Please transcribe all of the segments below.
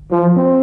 Brahma?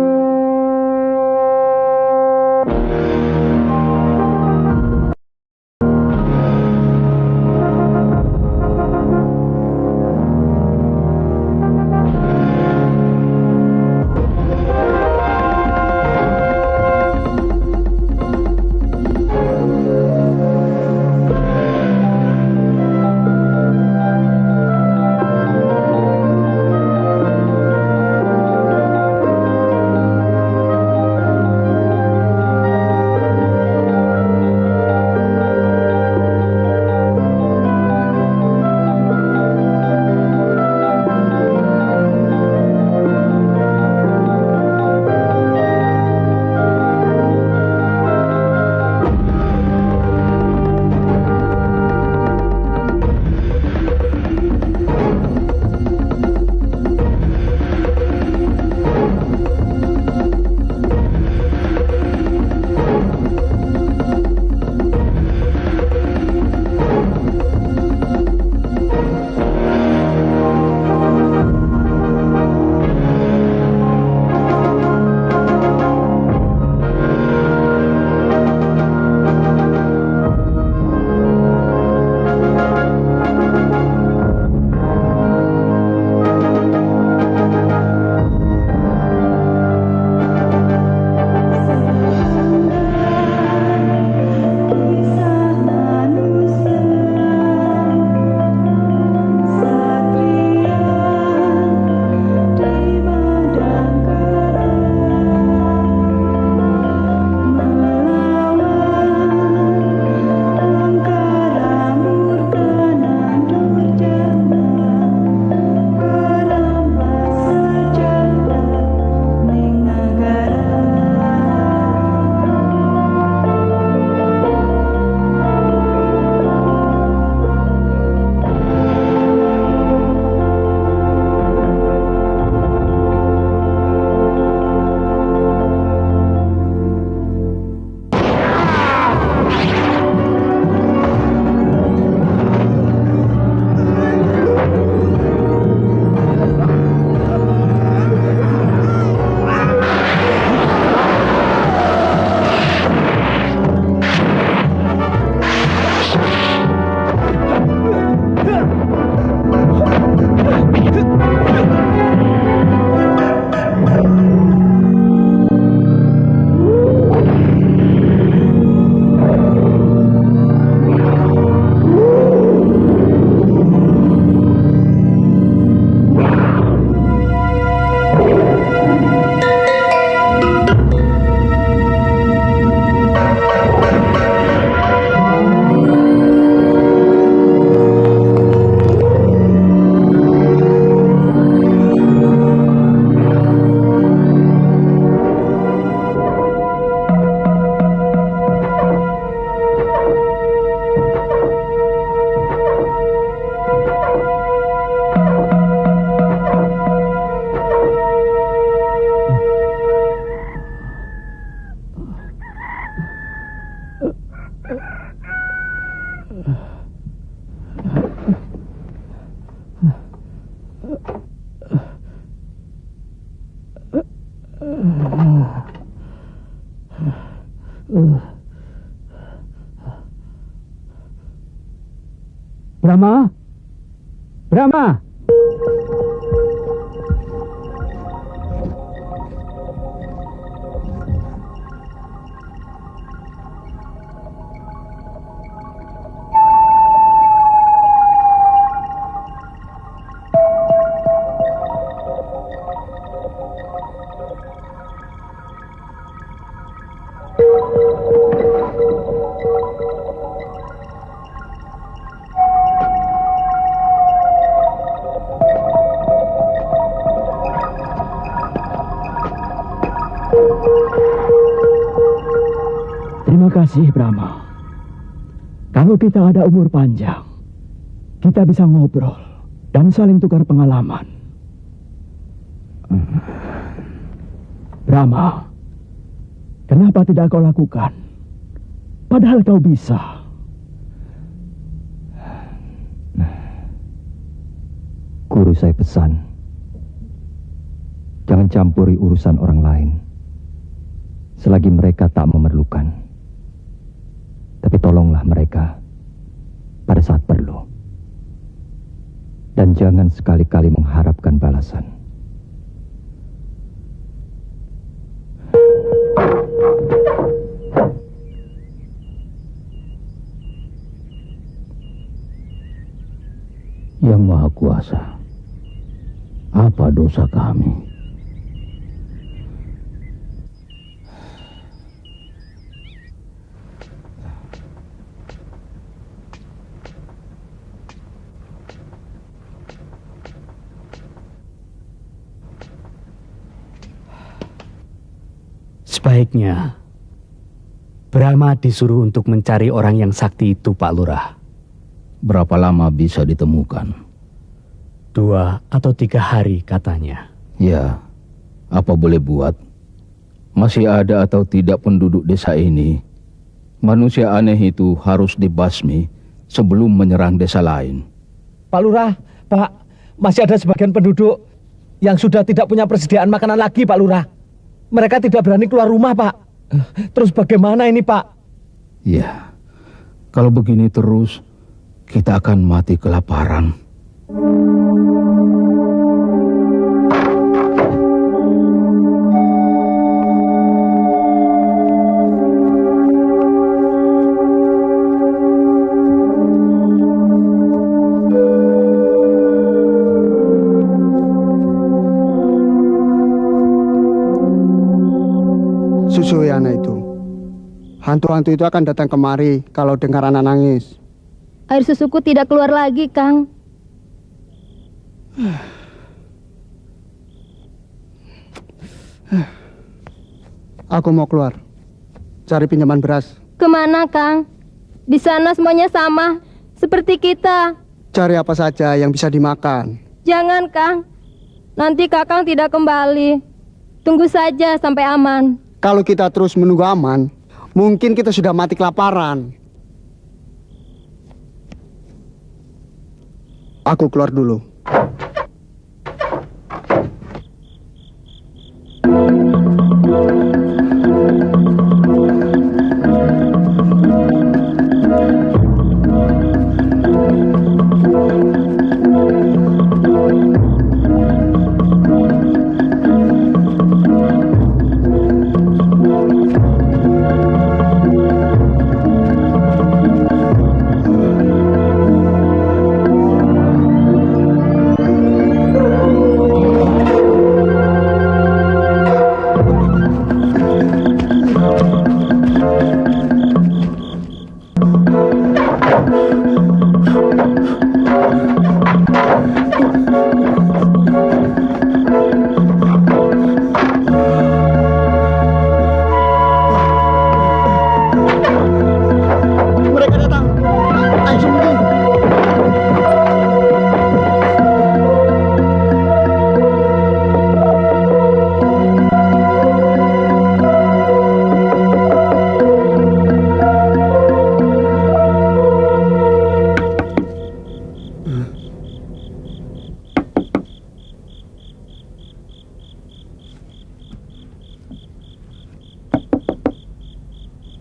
Brahma! Terima kasih, Brahma. Kalau kita ada umur panjang, kita bisa ngobrol dan saling tukar pengalaman. Brahma, kenapa tidak kau lakukan? Padahal kau bisa. Guru saya pesan, jangan mencampuri urusan orang lain selagi mereka tak memerlukan. Tapi tolonglah mereka pada saat perlu. Dan jangan sekali-kali mengharapkan balasan. Yang Maha Kuasa, apa dosa kami? Sebaiknya Brahma disuruh untuk mencari orang yang sakti itu, Pak Lurah. Berapa lama bisa ditemukan? 2 atau 3 hari katanya. Ya, apa boleh buat? Masih ada atau tidak penduduk desa ini? Manusia aneh itu harus dibasmi sebelum menyerang desa lain. Pak Lurah, Pak, masih ada sebagian penduduk yang sudah tidak punya persediaan makanan lagi, Pak Lurah. Mereka tidak berani keluar rumah, Pak. Terus bagaimana ini, Pak? Ya, kalau begini terus, kita akan mati kelaparan. Susui anak itu. Hantu-hantu itu akan datang kemari kalau dengar anak nangis. Air susuku tidak keluar lagi, Kang. Aku mau keluar, cari pinjaman beras. Kemana, Kang? Di sana semuanya sama, seperti kita. Cari apa saja yang bisa dimakan. Jangan, Kang. Nanti Kakang tidak kembali. Tunggu saja sampai aman. Kalau kita terus menunggu aman, mungkin kita sudah mati kelaparan. Aku keluar dulu.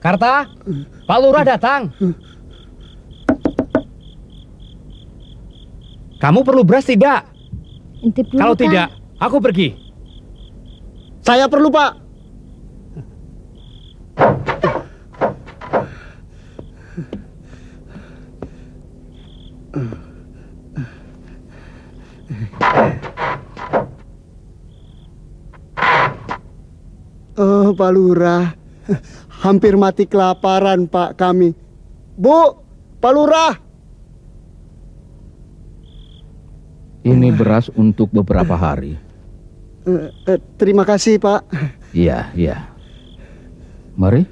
Karta, Pak Lurah datang. Kamu perlu beras tidak? Intip dulu, Kalau Kang. tidak, aku pergi. Saya perlu, Pak. Oh, Pak Lurah. Hampir mati kelaparan, Pak, kami. Bu, Pak Lurah. Ini beras untuk beberapa hari. Terima kasih, Pak. Iya, iya. Mari.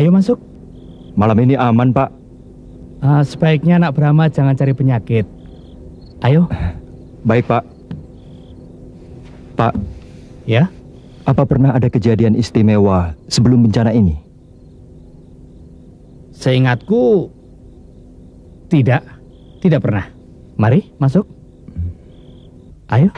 Ayo masuk. Malam ini aman, Pak. Sebaiknya anak Brahma jangan cari penyakit. Ayo. Baik, Pak. Pak, Ya. apa pernah ada kejadian istimewa sebelum bencana ini? Seingatku tidak pernah. Mari masuk. Ayo.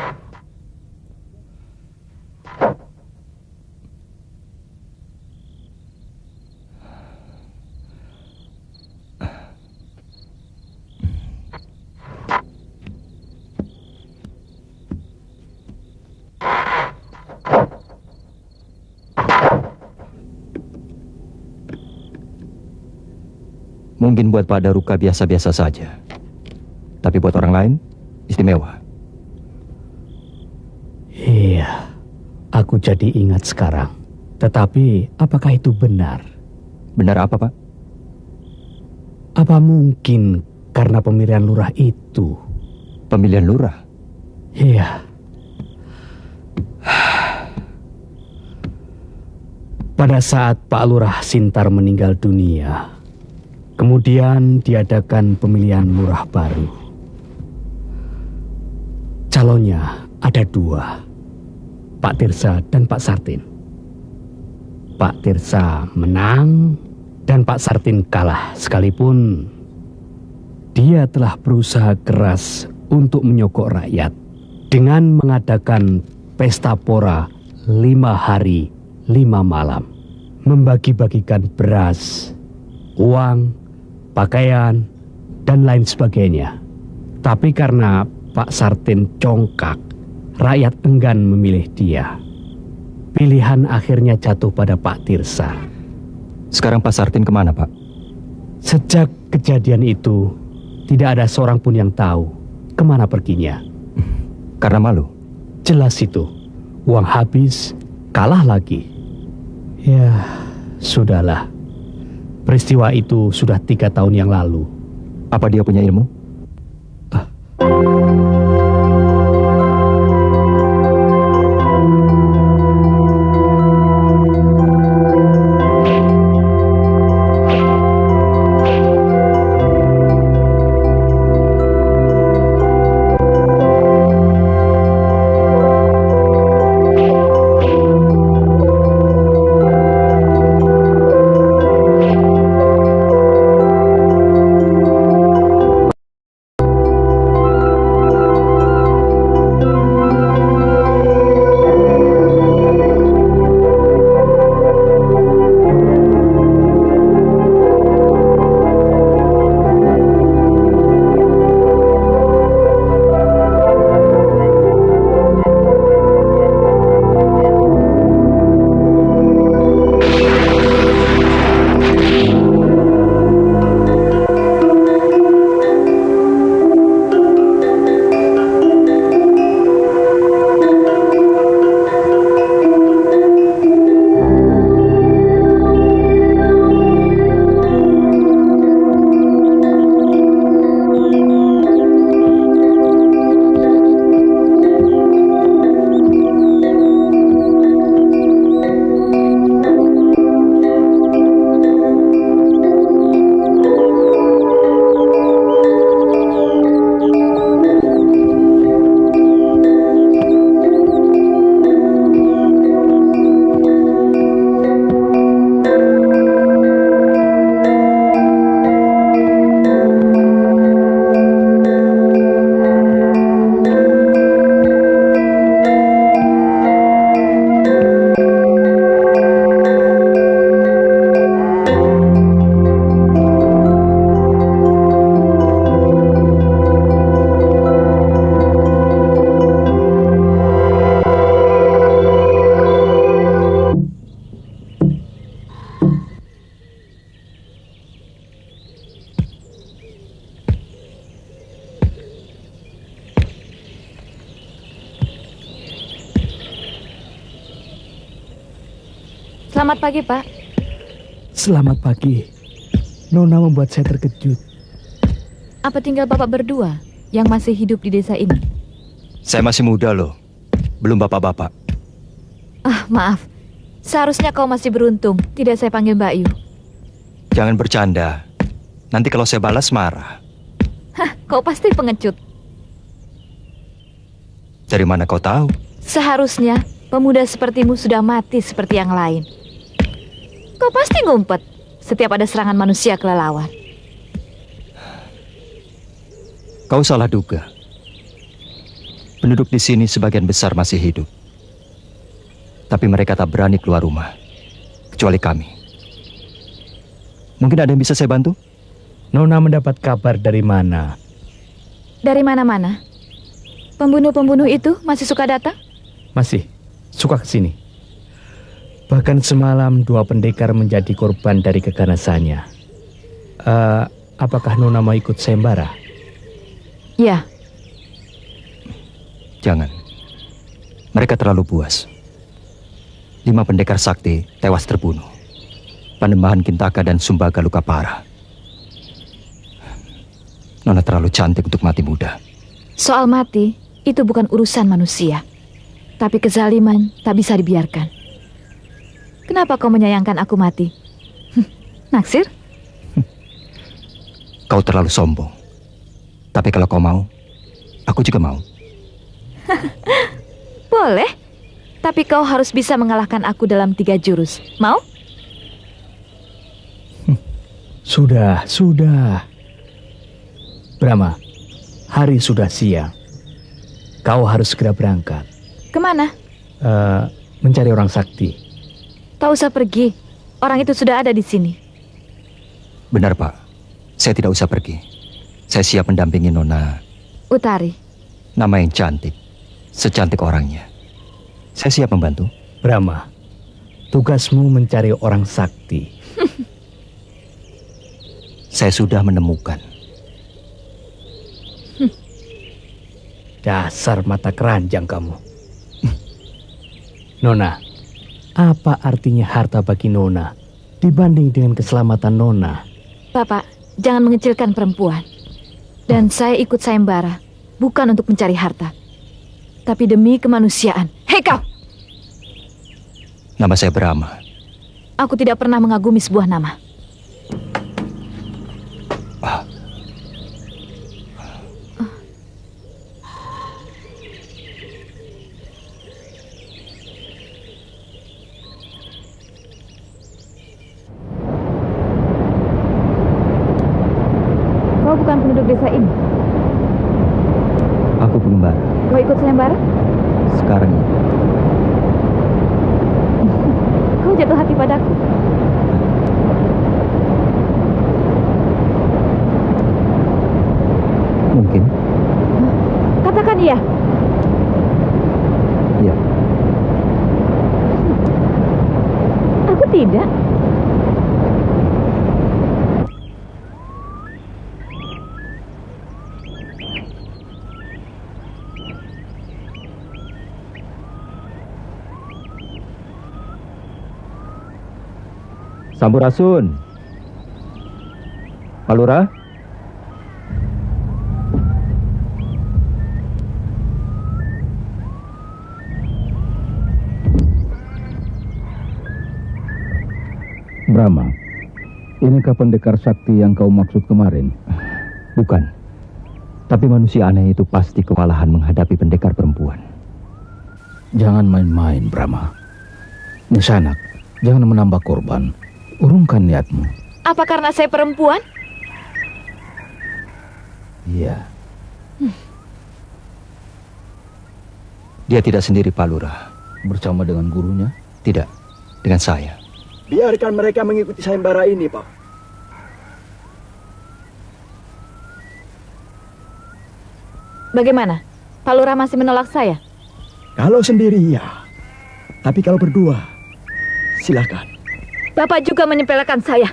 Mungkin buat Pak Daruka biasa-biasa saja. Tapi buat orang lain, istimewa. Iya, aku jadi ingat sekarang. Tetapi apakah itu benar? Benar apa, Pak? Apa mungkin karena pemilihan lurah itu? Pemilihan lurah? Iya. Pada saat Pak Lurah Sintar meninggal dunia, kemudian diadakan pemilihan lurah baru. Calonnya ada dua, Pak Tirsa dan Pak Sartin. Pak Tirsa menang dan Pak Sartin kalah, sekalipun dia telah berusaha keras untuk menyokok rakyat dengan mengadakan pesta pora 5 hari 5 malam, membagi-bagikan beras, uang, pakaian, dan lain sebagainya. Tapi karena Pak Sartin congkak, rakyat enggan memilih dia. Pilihan akhirnya jatuh pada Pak Tirsa. Sekarang Pak Sartin kemana, Pak? Sejak kejadian itu, tidak ada seorang pun yang tahu kemana perginya. Karena malu? Jelas itu, uang habis, kalah lagi. Ya, sudahlah. Peristiwa itu sudah 3 tahun yang lalu. Apa dia punya ilmu? Selamat pagi, Pak. Selamat pagi. Nona membuat saya terkejut. Apa tinggal Bapak berdua yang masih hidup di desa ini? Saya masih muda loh. Belum bapak-bapak. Maaf. Seharusnya kau masih beruntung. Tidak saya panggil Mbak Yu. Jangan bercanda. Nanti kalau saya balas marah. Hah, kau pasti pengecut. Dari mana kau tahu? Seharusnya pemuda sepertimu sudah mati seperti yang lain. Kau pasti ngumpet setiap ada serangan manusia kelelawar. Kau salah duga. Penduduk di sini sebagian besar masih hidup. Tapi mereka tak berani keluar rumah. Kecuali kami. Mungkin ada yang bisa saya bantu? Nona mendapat kabar dari mana? Dari mana-mana? Pembunuh-pembunuh itu masih suka datang? Masih suka kesini. Bahkan semalam 2 pendekar menjadi korban dari keganasannya. Apakah Nona mau ikut sayembara? Ya. Jangan. Mereka terlalu buas. 5 pendekar sakti tewas terbunuh. Panembahan Kintaka dan Sumbaga luka parah. Nona terlalu cantik untuk mati muda. Soal mati, itu bukan urusan manusia. Tapi kezaliman tak bisa dibiarkan. Kenapa kau menyayangkan aku mati? Naksir? Kau terlalu sombong. Tapi kalau kau mau, aku juga mau. Boleh. Tapi kau harus bisa mengalahkan aku dalam 3 jurus. Mau? Sudah. Brahma, hari sudah siang. Kau harus segera berangkat. Kemana? Mencari orang sakti. Tak usah pergi. Orang itu sudah ada di sini. Benar, Pak. Saya tidak usah pergi. Saya siap mendampingi Nona. Utari. Nama yang cantik. Secantik orangnya. Saya siap membantu. Brahma, tugasmu mencari orang sakti. Saya sudah menemukan. Dasar mata keranjang kamu. Nona, apa artinya harta bagi Nona dibanding dengan keselamatan Nona? Bapak, jangan mengecilkan perempuan. Dan saya ikut sayembara, bukan untuk mencari harta, tapi demi kemanusiaan. Hei kau! Nama saya Brahma. Aku tidak pernah mengagumi sebuah nama. Kau bukan penduduk desa ini. Aku pengembara. Kau ikut sayembara? Sekarang ini. Kau jatuh hati padaku. Mungkin. Katakan iya. Iya. Aku tidak. Sampurasun. Pak Lurah? Brahma, inikah pendekar sakti yang kau maksud kemarin? Bukan. Tapi manusia aneh itu pasti kewalahan menghadapi pendekar perempuan. Jangan main-main, Brahma. Nisanak, jangan menambah korban. Urungkan niatmu. Apa karena saya perempuan? Iya. Dia tidak sendiri, Pak Lurah. Bersama dengan gurunya? Tidak, dengan saya. Biarkan mereka mengikuti sayembara ini, Pak. Bagaimana? Pak Lurah masih menolak saya? Kalau sendiri ya. Tapi kalau berdua, silakan. Bapak juga menyepelekan saya.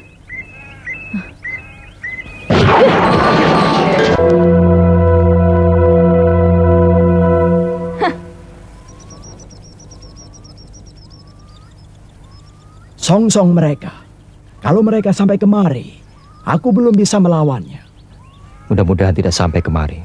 Song-song mereka. Kalau mereka sampai kemari, aku belum bisa melawannya. Mudah-mudahan tidak sampai kemari.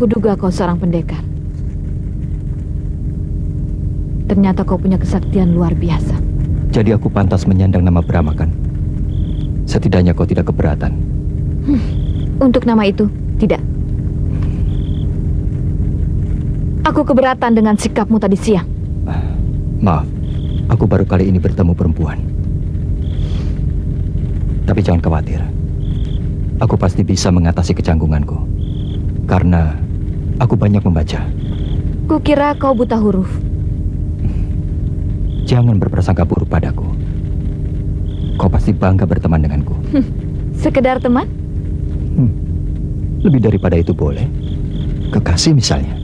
Kuduga kau seorang pendekar. Ternyata kau punya kesaktian luar biasa. Jadi aku pantas menyandang nama Brahma kan? Setidaknya kau tidak keberatan. Untuk nama itu, tidak. Aku keberatan dengan sikapmu tadi siang. Maaf, aku baru kali ini bertemu perempuan. Tapi jangan khawatir. Aku pasti bisa mengatasi kecanggunganku. Karena aku banyak membaca. Kukira kau buta huruf. Jangan berprasangka buruk padaku. Kau pasti bangga berteman denganku. Sekedar teman? Lebih daripada itu boleh. Kekasih misalnya.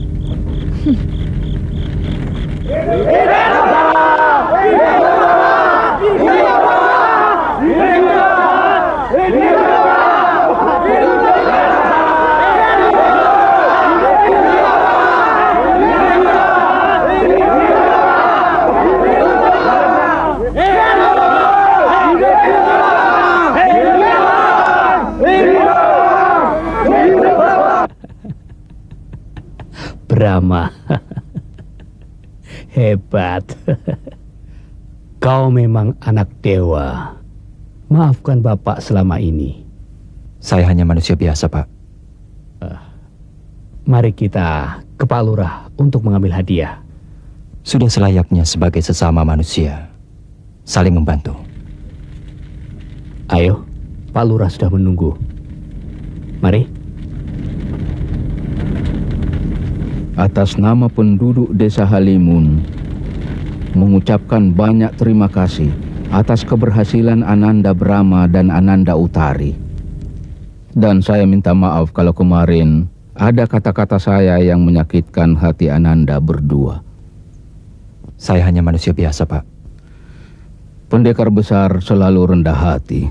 Brahma. Hebat. Kau memang anak dewa. Maafkan Bapak selama ini. Saya hanya manusia biasa, Pak. Mari kita ke Pak Lurah untuk mengambil hadiah. Sudah selayaknya sebagai sesama manusia saling membantu. Ayo, Pak Lurah sudah menunggu. Mari. Atas nama penduduk Desa Halimun, mengucapkan banyak terima kasih atas keberhasilan Ananda Brahma dan Ananda Utari. Dan saya minta maaf kalau kemarin ada kata-kata saya yang menyakitkan hati Ananda berdua. Saya hanya manusia biasa, Pak. Pendekar besar selalu rendah hati.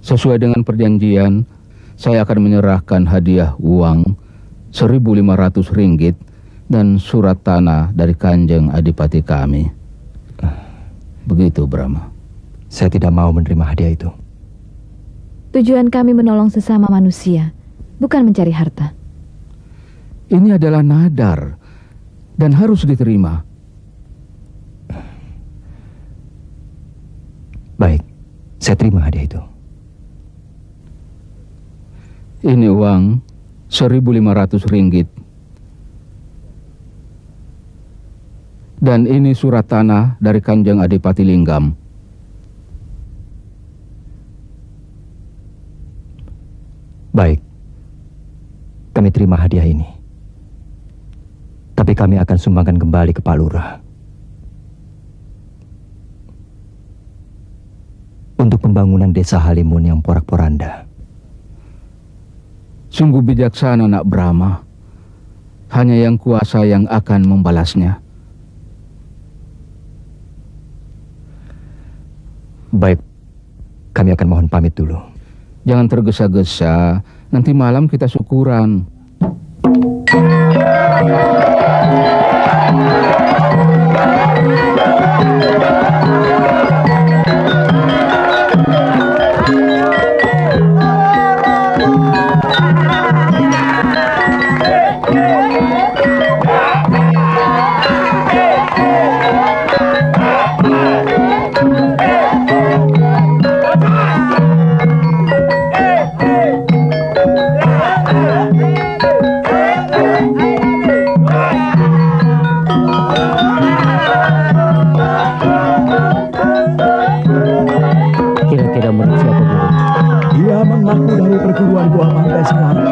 Sesuai dengan perjanjian, saya akan menyerahkan hadiah uang 1.500 ringgit dan surat tanah dari Kanjeng Adipati kami. Begitu, Brahma. Saya tidak mau menerima hadiah itu. Tujuan kami menolong sesama manusia, bukan mencari harta. Ini adalah nadar dan harus diterima. Baik, saya terima hadiah itu. Ini uang 1.500 ringgit. Dan ini surat tanah dari Kanjeng Adipati Linggam. Baik, kami terima hadiah ini. Tapi kami akan sumbangkan kembali ke Pak Lurah. Untuk pembangunan desa Halimun yang porak-poranda. Sungguh bijaksana, Nak Brahma. Hanya yang kuasa yang akan membalasnya. Baik, kami akan mohon pamit dulu. Jangan tergesa-gesa, nanti malam kita syukuran. Kira-kira menurut siapa, Guru? Dia mengaku dari perguruan Gua Pantai Selatan.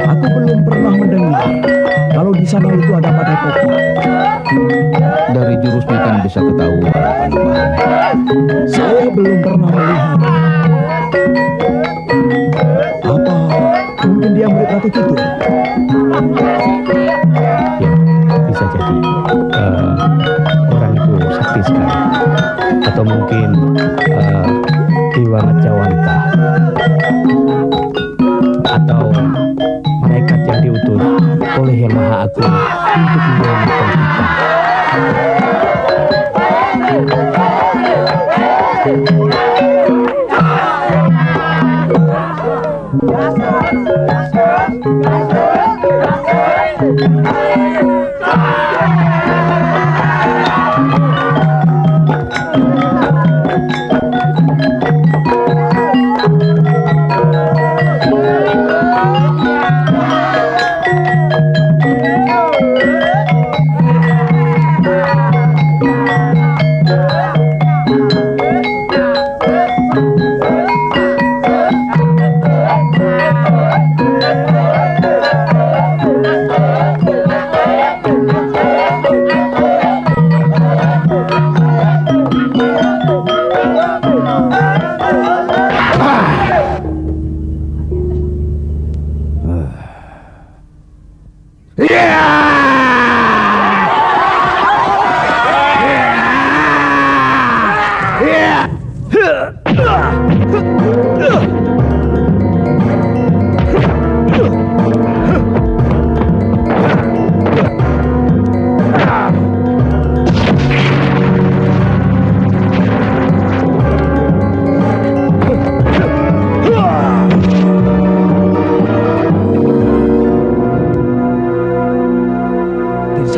Aku belum pernah mendengar kalau di sana itu ada padepokan. Dari jurusnya kan bisa ketahuan, Panembahan. Saya belum pernah melihat. Apa mungkin dia murid Ratu Kidul? Ya, bisa jadi. Orang itu sakti sekali. Atau mungkin Dewa Jawanta. Atau malaikat yang diutus oleh Yang Maha Agung untuk menyelamatkan kita.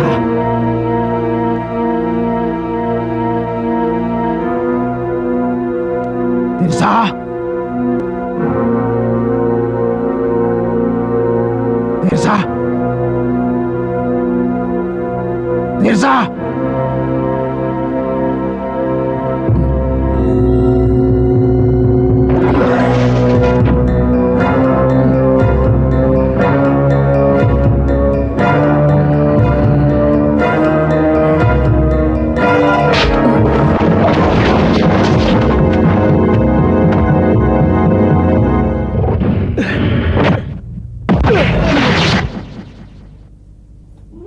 Tirsa. Tirsa. Tirsa. Tirsa.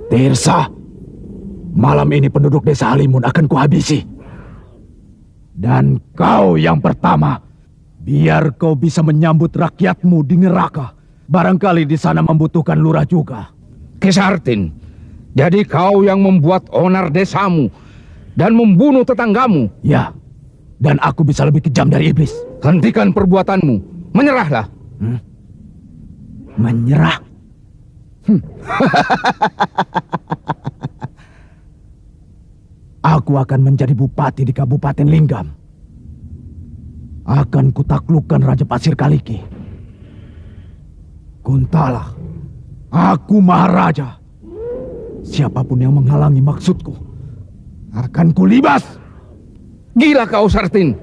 Tirsa, malam ini penduduk desa Halimun akan kuhabisi. Dan kau yang pertama, biar kau bisa menyambut rakyatmu di neraka. Barangkali di sana membutuhkan lurah juga. Kesartin, jadi kau yang membuat onar desamu dan membunuh tetanggamu. Ya, dan aku bisa lebih kejam dari iblis. Hentikan perbuatanmu, menyerahlah. Menyerah? Aku akan menjadi bupati di Kabupaten Linggam. Akan kutaklukkan Raja Pasir Kaliki. Kuntala, aku Maharaja. Siapapun yang menghalangi maksudku akan kulibas. Gila kau, Sartin.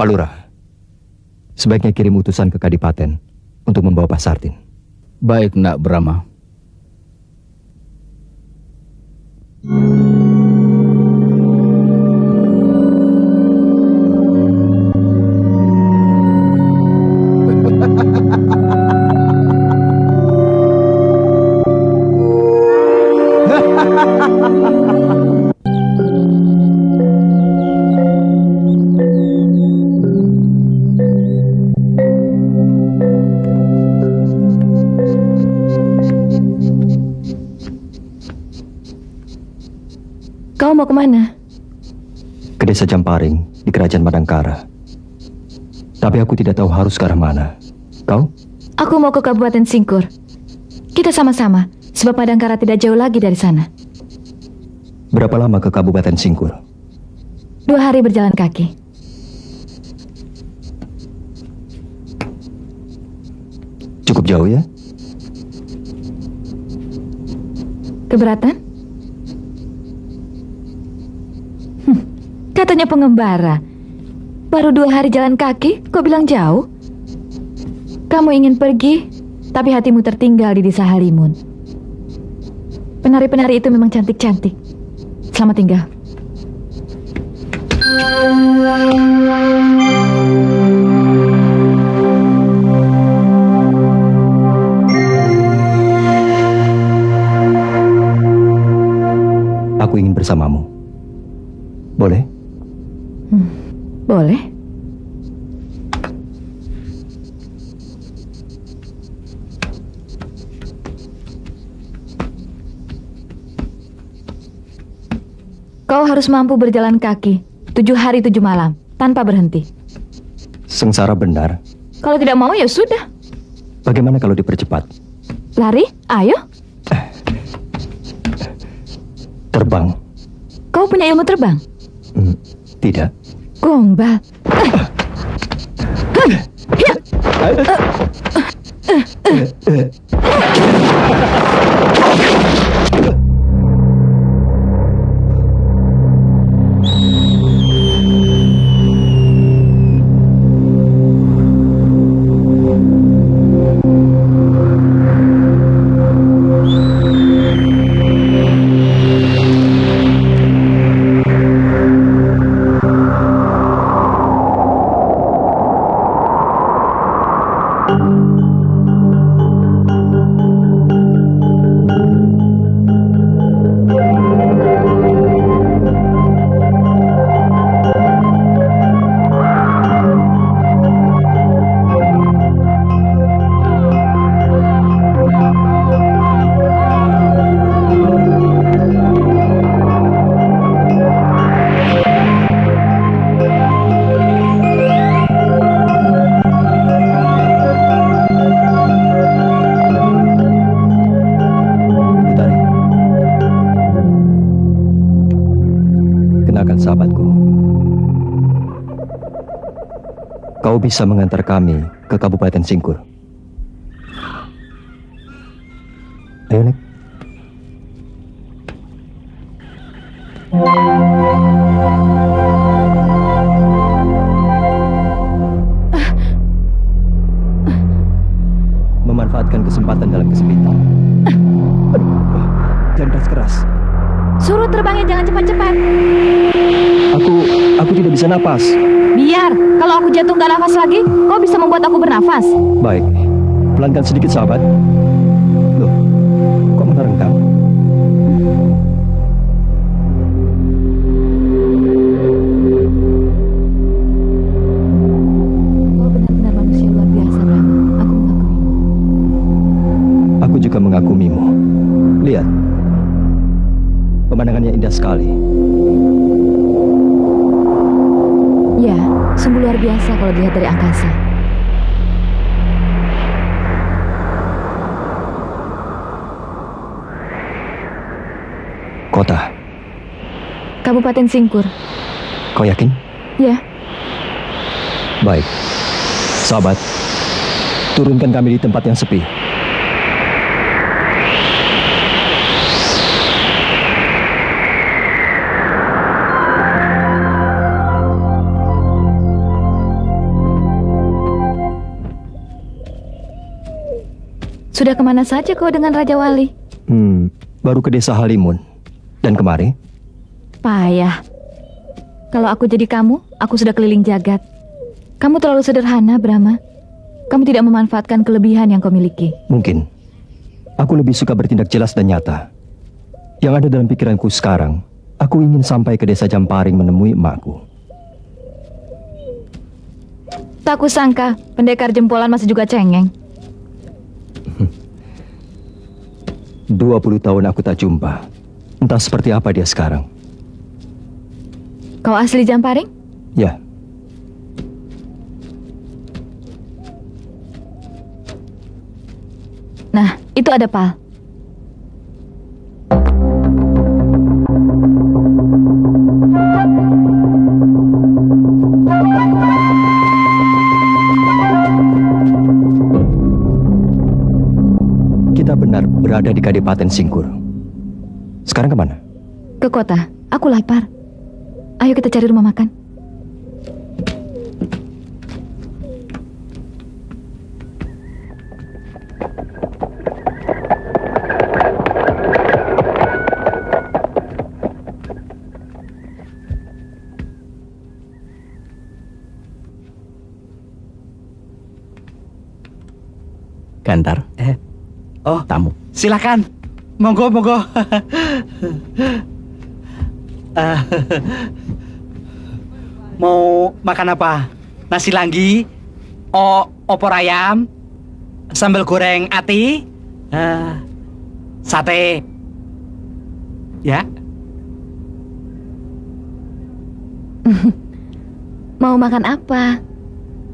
Pak Lurah, sebaiknya kirim utusan ke Kadipaten untuk membawa Pak Sartin. Baik, Nak Brahma. Kau mau kemana? Ke desa Jamparing di Kerajaan Madangkara. Tapi aku tidak tahu harus ke arah mana. Kau? Aku mau ke Kabupaten Singkur. Kita sama-sama, sebab Madangkara tidak jauh lagi dari sana. Berapa lama ke Kabupaten Singkur? 2 hari berjalan kaki. Cukup jauh ya? Keberatan? Katanya pengembara. Baru 2 hari jalan kaki, kau bilang jauh? Kamu ingin pergi, tapi hatimu tertinggal di desa Halimun. Penari-penari itu memang cantik-cantik. Selamat tinggal. Aku ingin bersamamu. Boleh? Boleh. Kau harus mampu berjalan kaki 7 hari 7 malam tanpa berhenti. Sengsara benar. Kalau tidak mau ya sudah. Bagaimana kalau dipercepat? Lari? Ayo. Terbang? Kau punya ilmu terbang? Tidak. Gombal. Sahabatku, kau bisa mengantar kami ke Kabupaten Singkur. Ayo, Nek. Memanfaatkan kesempatan dalam kesempitan. Aduh, jangan keras-keras. Suruh terbangnya jangan cepat-cepat. Aku tidak bisa napas. Biar, kalau aku jatuh nggak nafas lagi, kau bisa membuat aku bernafas. Baik, pelankan sedikit sahabat. Loh, kok menerengkang? Kau benar-benar manusia luar biasa, Brahma. Aku mengakumimu. Aku juga mengagumimu. Lihat, pemandangannya indah sekali. Ya, sungguh luar biasa kalau dilihat dari angkasa. Kota. Kabupaten Singkur. Kau yakin? Ya. Baik. Sahabat, turunkan kami di tempat yang sepi. Sudah kemana saja kau dengan Raja Wali? Baru ke desa Halimun. Dan kemari? Payah. Kalau aku jadi kamu, aku sudah keliling jagat. Kamu terlalu sederhana, Brahma. Kamu tidak memanfaatkan kelebihan yang kau miliki. Mungkin. Aku lebih suka bertindak jelas dan nyata. Yang ada dalam pikiranku sekarang, aku ingin sampai ke desa Jamparing menemui emakku. Tak kusangka, pendekar jempolan masih juga cengeng. 20 tahun aku tak jumpa. Entah seperti apa dia sekarang. Kau asli Jamparing? Ya. Nah, itu ada Pal. Kita benar berada di Kadipaten Singkur. Sekarang kemana? Ke kota. Aku lapar. Ayo kita cari rumah makan. Gantar. Oh, Tamu. silakan. Monggo, monggo. Mau makan apa? Nasi langgi, opor ayam, sambal goreng ati, sate. Ya. Mau makan apa?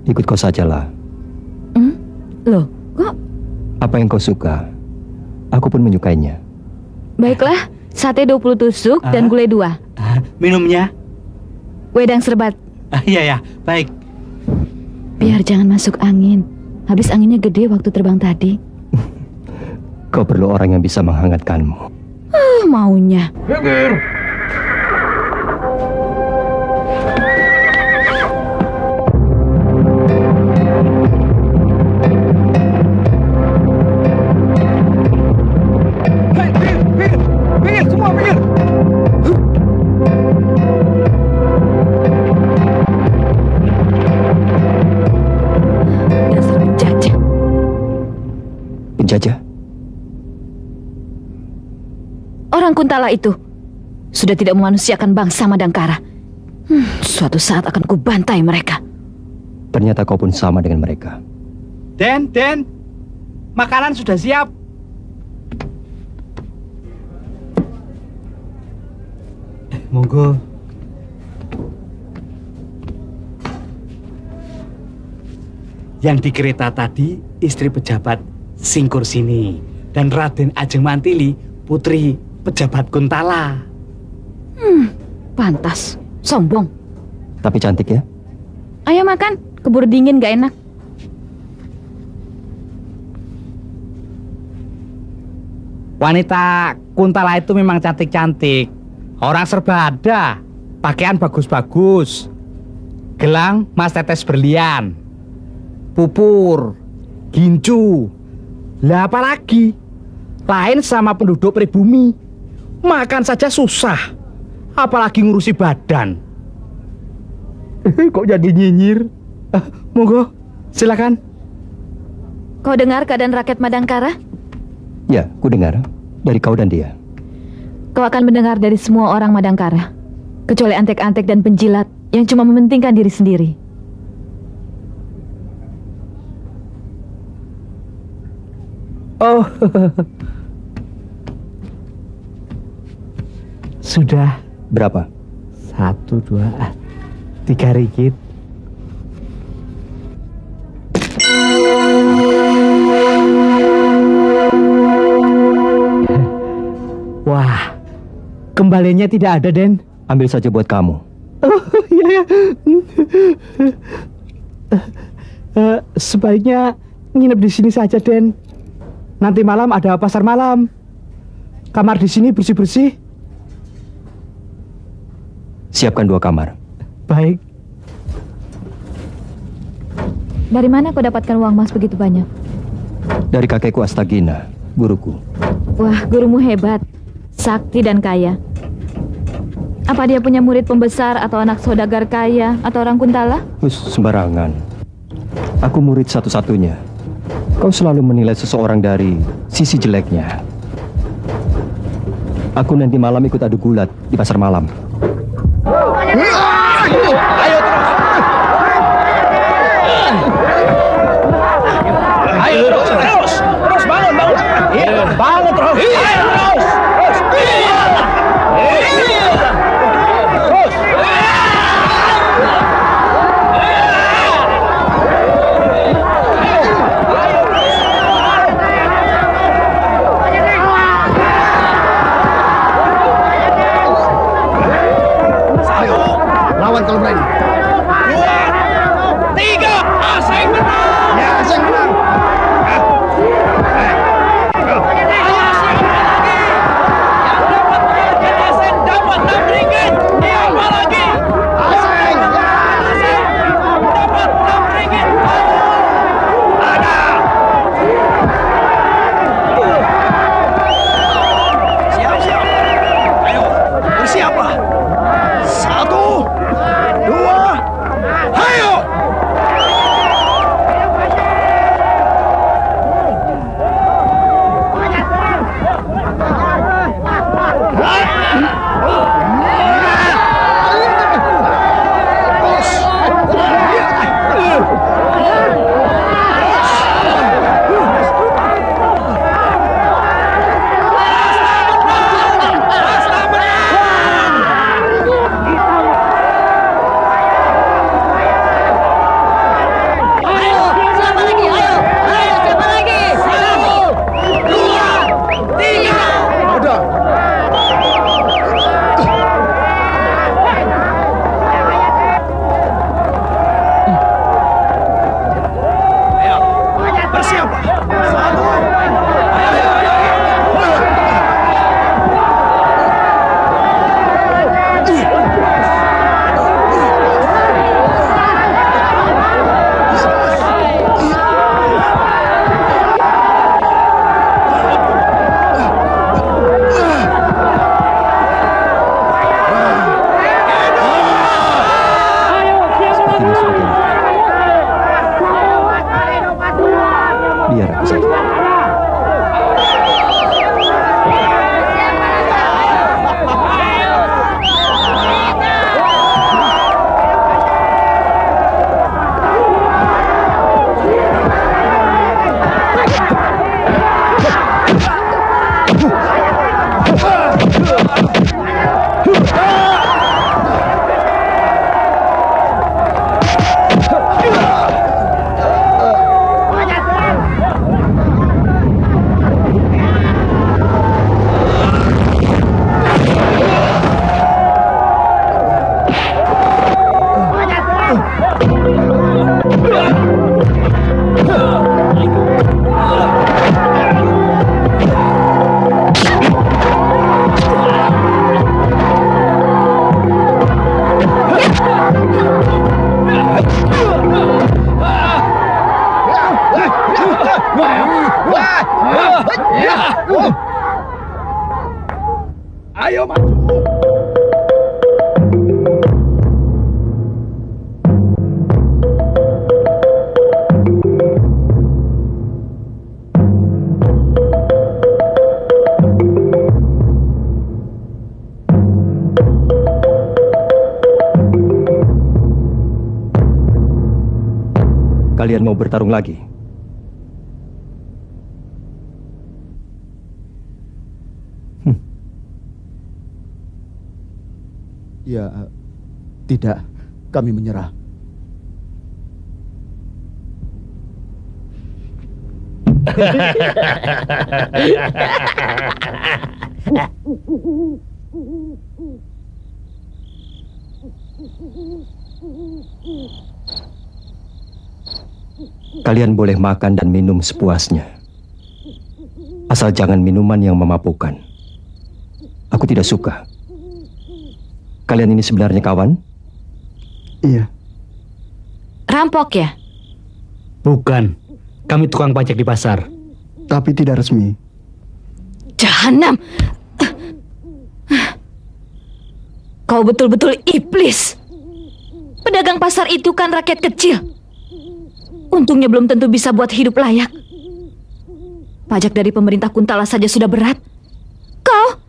Ikut kau sajalah. Loh, kok? Apa yang kau suka, aku pun menyukainya. Baiklah, sate 20 tusuk dan gulai 2. Minumnya? Wedang serbat. Iya ya, baik. Biar jangan masuk angin. Habis anginnya gede waktu terbang tadi. Kau perlu orang yang bisa menghangatkanmu. Maunya. Pinggir, semua pinggir. Dasar penjajah. Penjajah? Orang Kuntala itu sudah tidak memanusiakan bangsa Madangkara. Suatu saat akan kubantai mereka. Ternyata kau pun sama dengan mereka. Den, makanan sudah siap. Monggo. Yang di kereta tadi istri pejabat Singkur sini dan Raden Ajeng Mantili putri pejabat Kuntala. Pantas, sombong. Tapi cantik ya? Ayo makan, keburu dingin gak enak. Wanita Kuntala itu memang cantik-cantik. Orang serba ada, pakaian bagus-bagus, gelang mas tetes berlian, pupur, gincu. Lah apalagi? Lain sama penduduk pribumi. Makan saja susah, apalagi ngurusi badan. Kok jadi nyinyir? Monggo, silakan. Kau dengar keadaan rakyat Madangkara? Ya, ku dengar. Dari kau dan dia. Kau akan mendengar dari semua orang Madangkara, kecuali antek-antek dan penjilat yang cuma mementingkan diri sendiri. Oh, sudah. Berapa? 1, 2, 3 ringgit. Wah, kembaliannya tidak ada, Den. Ambil saja buat kamu. Oh, iya, ya. Sebaiknya nginep di sini saja, Den. Nanti malam ada pasar malam. Kamar di sini bersih-bersih. Siapkan 2 kamar. Baik. Dari mana kau dapatkan uang emas begitu banyak? Dari kakekku Astagina, guruku. Wah, gurumu hebat, sakti dan kaya. Apa dia punya murid pembesar atau anak saudagar kaya atau orang Kuntala? Sembarangan. Aku murid satu-satunya. Kau selalu menilai seseorang dari sisi jeleknya. Aku nanti malam ikut adu gulat di pasar malam. Ayo terus bangun. Bangun terus. Lawan kalau berani. 2, 3, Aseng menang. Ya, Aseng menang. Ayo maju. Kalian mau bertarung lagi? Ya, tidak. Kami menyerah. Kalian boleh makan dan minum sepuasnya. Asal jangan minuman yang memabukkan. Aku tidak suka. Kalian ini sebenarnya kawan? Iya. Rampok ya? Bukan. Kami tukang pajak di pasar. tapi tidak resmi. Jahanam! Kau betul-betul iblis. Pedagang pasar itu kan rakyat kecil. Untungnya belum tentu bisa buat hidup layak. Pajak dari pemerintah Kuntala saja sudah berat. Kau,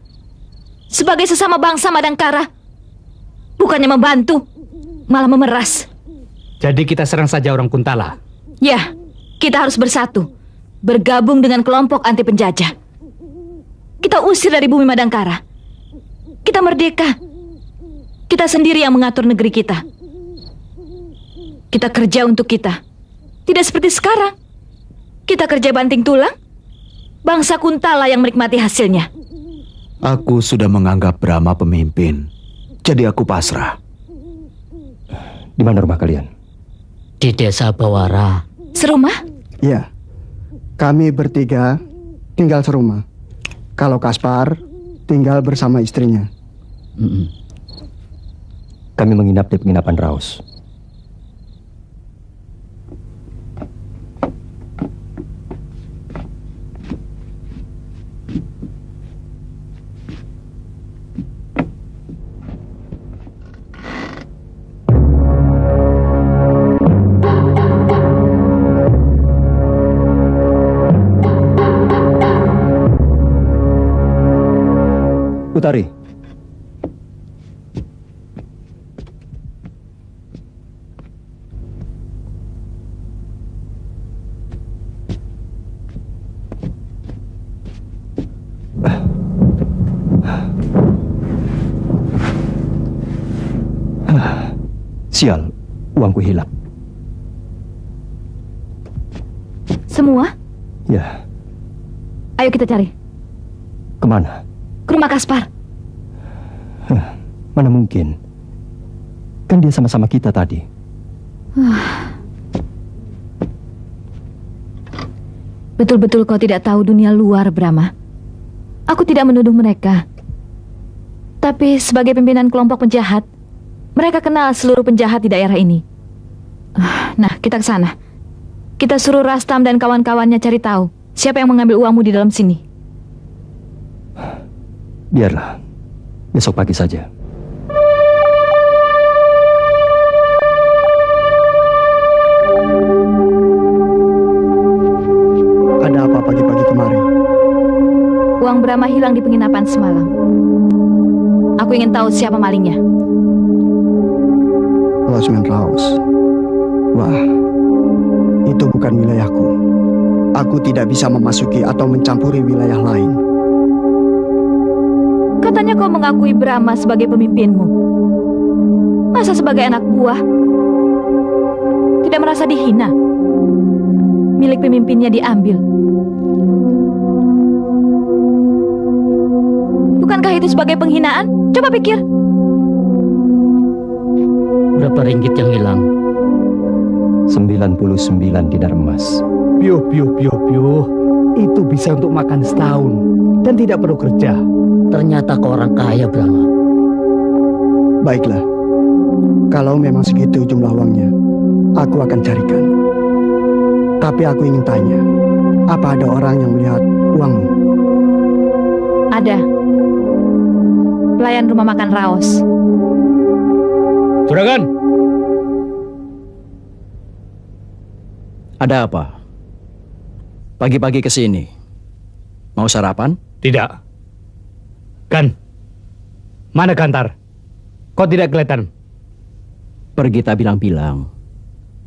sebagai sesama bangsa Madangkara, bukannya membantu, malah memeras. Jadi kita serang saja orang Kuntala. Ya, kita harus bersatu, bergabung dengan kelompok anti penjajah. Kita usir dari bumi Madangkara. Kita merdeka. Kita sendiri yang mengatur negeri kita. Kita kerja untuk kita. Tidak seperti sekarang. Kita kerja banting tulang. Bangsa Kuntala yang menikmati hasilnya. Aku sudah menganggap Brahma pemimpin. Jadi aku pasrah. Di mana rumah kalian? Di desa Bawara. Serumah? Ya, kami bertiga tinggal serumah. Kalau Kaspar tinggal bersama istrinya. Kami menginap di penginapan Raus. Utari. Sial, uangku hilang. Semua? Ya, Ayo kita cari. kemana? Ke rumah Kaspar. Mana mungkin? Kan dia sama-sama kita tadi. Betul-betul kau tidak tahu dunia luar, Brahma. Aku tidak menuduh mereka. Tapi sebagai pimpinan kelompok penjahat, mereka kenal seluruh penjahat di daerah ini. Nah, kita ke sana. Kita suruh Rastam dan kawan-kawannya cari tahu siapa yang mengambil uangmu di dalam sini. Biarlah, besok pagi saja. Ada apa pagi-pagi kemari? Uang Brahma hilang di penginapan semalam. Aku ingin tahu siapa malingnya. Losmen Raus. Wah, itu bukan wilayahku. Aku tidak bisa memasuki atau mencampuri wilayah lain. Katanya kau mengakui Brahma sebagai pemimpinmu. Masa sebagai anak buah tidak merasa dihina? Milik pemimpinnya diambil. Bukankah itu sebagai penghinaan? Coba pikir. Berapa ringgit yang hilang? 99 dinar emas. Piuh. Itu bisa untuk makan setahun dan tidak perlu kerja. Ternyata kau orang kaya, Brahma. Baiklah, kalau memang segitu jumlah uangnya, aku akan carikan. Tapi aku ingin tanya, apa ada orang yang melihat uangmu? Ada. Pelayan rumah makan Raos. Juragan, Ada apa? Pagi-pagi ke sini. Mau sarapan? tidak. Kan, mana Kantar? Kau tidak kelihatan. Pergi tak bilang-bilang.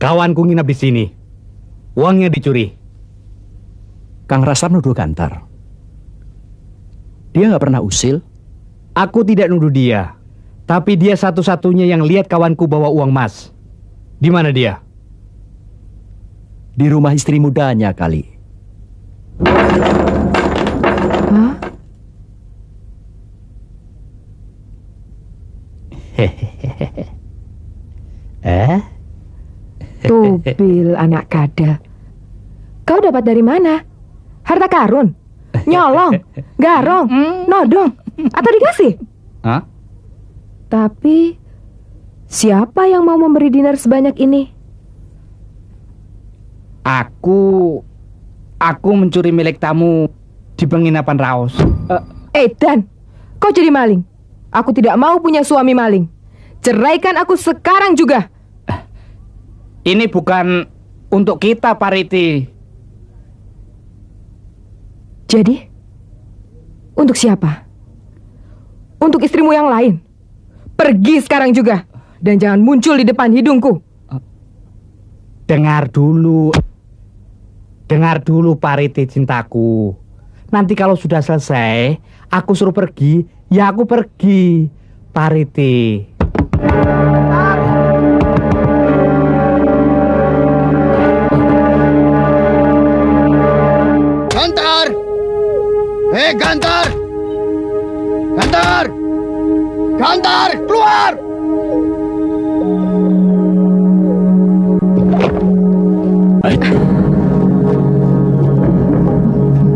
Kawanku nginap di sini. Uangnya dicuri. Kang Rastam nuduh Kantar. Dia nggak pernah usil. Aku tidak nuduh dia. Tapi dia satu-satunya yang lihat kawanku bawa uang emas. Di mana dia? Di rumah istri mudanya kali. Hah? Tubil anak kada. Kau dapat dari mana? Harta karun? Nyolong? Garong? Nodong? Atau dikasih? Hah? Tapi siapa yang mau memberi dinar sebanyak ini? Aku Aku mencuri milik tamu di penginapan Raos. Dan, kau jadi maling. Aku tidak mau punya suami maling. Ceraikan aku sekarang juga. Ini bukan untuk kita, Pariti. Jadi, untuk siapa? Untuk istrimu yang lain. Pergi sekarang juga. Dan jangan muncul di depan hidungku. Dengar dulu. Dengar dulu, Pariti cintaku. Nanti kalau sudah selesai, aku suruh pergi, ya aku pergi. Pariti. Gantar! Gantar! Gantar! Gantar, keluar!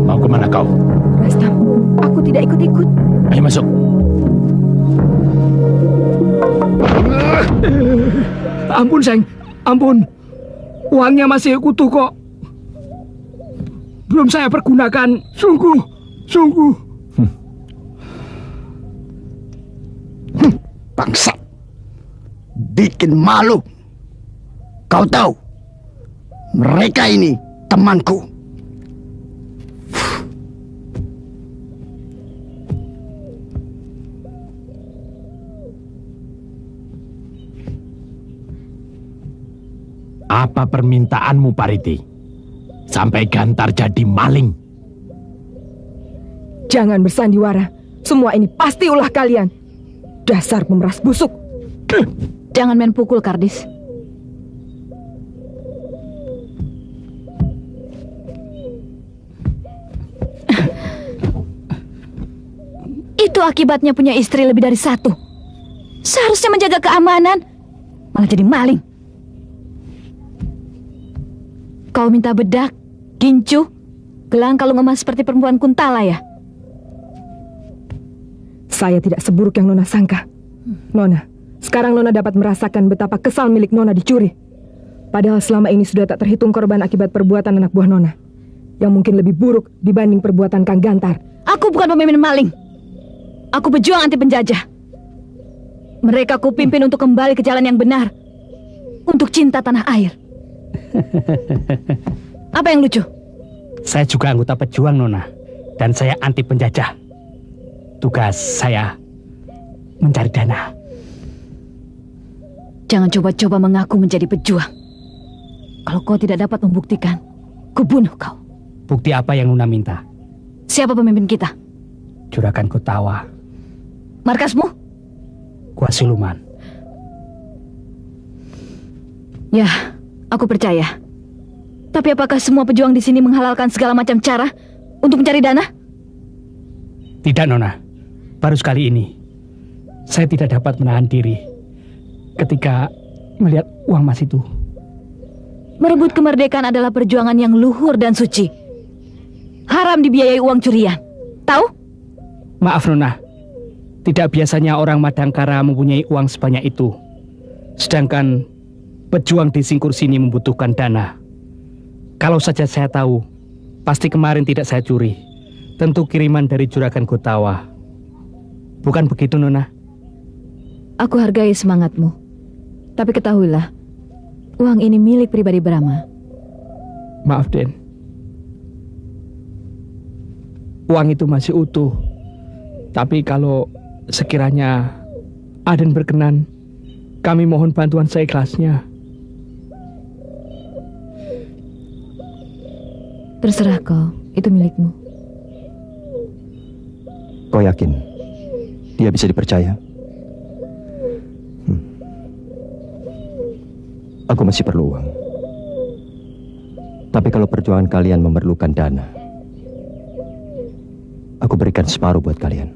Mau kemana kau? Rastam, aku tidak ikut-ikut. Ayo masuk. Ampun, Seng. Ampun. Uangnya masih utuh kok. Belum saya pergunakan. Sungguh. Bangsat. Bikin malu. Kau tahu, mereka ini temanku. Apa permintaanmu, Pariti? Sampai Gantar jadi maling. Jangan bersandiwara. Semua ini pasti ulah kalian. Dasar pemeras busuk. Jangan main pukul, Kardis. Itu akibatnya punya istri lebih dari satu. Seharusnya menjaga keamanan, malah jadi maling. Kau minta bedak, gincu, gelang kalung emas seperti perempuan Kuntala ya? Saya tidak seburuk yang Nona sangka. Nona, sekarang Nona dapat merasakan betapa kesal milik Nona dicuri. Padahal selama ini sudah tak terhitung korban akibat perbuatan anak buah Nona, yang mungkin lebih buruk dibanding perbuatan Kang Gantar. Aku bukan pemimpin maling. Aku pejuang anti penjajah. Mereka ku pimpin untuk kembali ke jalan yang benar. Untuk cinta tanah air. Apa yang lucu? Saya juga anggota pejuang, Nona. Dan saya anti penjajah. Tugas saya mencari dana. Jangan coba-coba mengaku menjadi pejuang. Kalau kau tidak dapat membuktikan, kubunuh kau. Bukti apa yang Nona minta? Siapa pemimpin kita? Juragan Kotawa. Markasmu? Gua Siluman. Ya, aku percaya. Tapi apakah semua pejuang di sini menghalalkan segala macam cara untuk mencari dana? Tidak, Nona. Baru sekali ini, saya tidak dapat menahan diri ketika melihat uang emas itu. Merebut kemerdekaan adalah perjuangan yang luhur dan suci. Haram dibiayai uang curian. Tahu? Maaf, Nona. Tidak biasanya orang Madangkara mempunyai uang sebanyak itu. Sedangkan pejuang di Singkur sini membutuhkan dana. Kalau saja saya tahu, pasti kemarin tidak saya curi. Tentu kiriman dari Juragan Kotawa. Bukan begitu, Nona? Aku hargai semangatmu. Tapi ketahuilah, uang ini milik pribadi Brahma. Maaf, Den. Uang itu masih utuh. Tapi kalau sekiranya Aden berkenan, kami mohon bantuan seikhlasnya. Terserah kau, itu milikmu. Kau yakin dia bisa dipercaya? Aku masih perlu uang. Tapi kalau perjuangan kalian memerlukan dana, aku berikan separuh buat kalian.